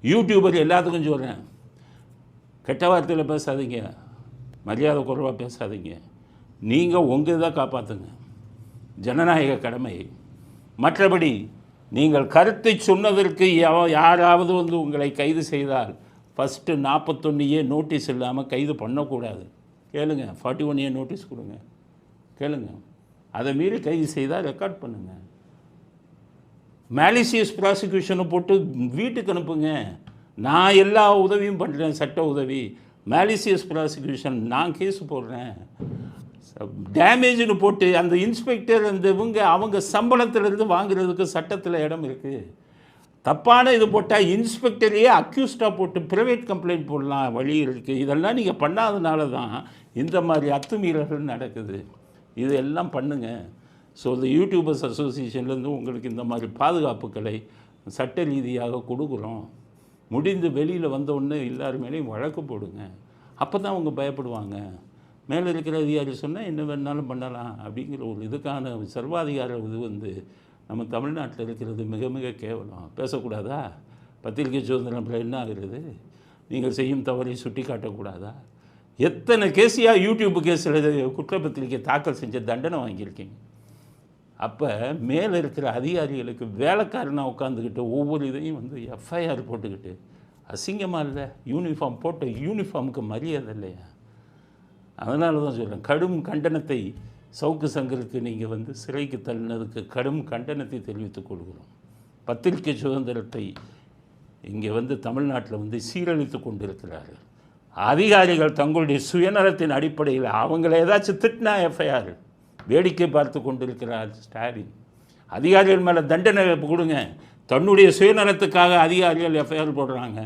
YouTuber எல்லாத்துக்கும் சொல்கிறேன், கெட்ட வார்த்தையில் பேசாதீங்க, மரியாதை குறைவாக பேசாதீங்க. நீங்கள் உங்கள் இதை காப்பாற்றுங்க, ஜனநாயக கடமை. மற்றபடி நீங்கள் கருத்தை சொன்னதற்கு யாராவது வந்து உங்களை கைது செய்தால் ஃபஸ்ட்டு 41A நோட்டீஸ் இல்லாமல் கைது பண்ணக்கூடாது. கேளுங்க, 41A நோட்டீஸ் கொடுங்க, கேளுங்க. அதை மீறி கைது செய்தால் ரெக்கார்ட் பண்ணுங்கள். மேலிசியஸ் ப்ராசிக்யூஷனை போட்டு வீட்டுக்கு அனுப்புங்க. நான் எல்லா உதவியும் பண்ணுறேன், சட்ட உதவி. மேலிசியஸ் ப்ராசிக்யூஷன் நான் கேஸ் போடுறேன். டேமேஜ்னு போட்டு அந்த இன்ஸ்பெக்டர் அந்த அவங்க சம்பளத்திலேருந்து வாங்குறதுக்கு சட்டத்தில் இடம் இருக்குது. தப்பான இது போட்டால் இன்ஸ்பெக்டரையே அக்யூஸ்டாக போட்டு ப்ரைவேட் கம்ப்ளைண்ட் போடலாம், வழி இருக்குது. இதெல்லாம் நீங்கள் பண்ணாதனால தான் இந்த மாதிரி அத்துமீறல்கள் நடக்குது. இதெல்லாம் பண்ணுங்கள். ஸோ இந்த யூடியூபர்ஸ் அசோசியேஷன்லேருந்து உங்களுக்கு இந்த மாதிரி பாதுகாப்புகளை சட்ட ரீதியாக கொடுக்குறோம். முடிந்து வெளியில் வந்தவுடனே எல்லாருமேலேயும் வழக்கு போடுங்க. அப்போ தான் அவங்க பயப்படுவாங்க. மேலே இருக்கிற அதிகாரி சொன்னால் என்ன வேணாலும் பண்ணலாம் அப்படிங்கிற ஒரு இதுக்கான சர்வாதிகார இது வந்து நம்ம தமிழ்நாட்டில் இருக்கிறது மிக மிக கேவலம். பேசக்கூடாதா? பத்திரிகை சுதந்திரம் என்ன ஆகிறது? நீங்கள் செய்யும் தவறை சுட்டி காட்டக்கூடாதா? எத்தனை கேஸியாக யூடியூப் கேஸில் குற்றப்பத்திரிகை தாக்கல் செஞ்ச தண்டனை வாங்கியிருக்கீங்க. அப்போ மேலே இருக்கிற அதிகாரிகளுக்கு வேலைக்காரனாக உட்காந்துக்கிட்டு ஒவ்வொரு இதையும் வந்து எஃப்ஐஆர் போட்டுக்கிட்டு அசிங்கமாக இல்லை? யூனிஃபார்ம் போட்ட யூனிஃபார்முக்கு மரியாதை இல்லையா? அதனால தான் சொல்கிறேன், கடும் கண்டனத்தை சவுக்கு சங்கருக்கு நீங்கள் வந்து சிறைக்கு தள்ளினதுக்கு கடும் கண்டனத்தை தெரிவித்துக் கொள்கிறோம். பத்திரிகை சுதந்திரத்தை இங்கே வந்து தமிழ்நாட்டில் வந்து சீரழித்து கொண்டிருக்கிறார்கள் அதிகாரிகள். தங்களுடைய சுயநலத்தின் அடிப்படையில் அவங்கள ஏதாச்சும் திட்டினா எஃப்ஐஆர் வேடிக்கை பார்த்து கொண்டிருக்கிறார் ஸ்டாலின். அதிகாரிகள் மேலே தண்டனை கொடுங்க. தன்னுடைய சுயநலத்துக்காக அதிகாரிகள் எஃப்ஐஆர் போடுறாங்க.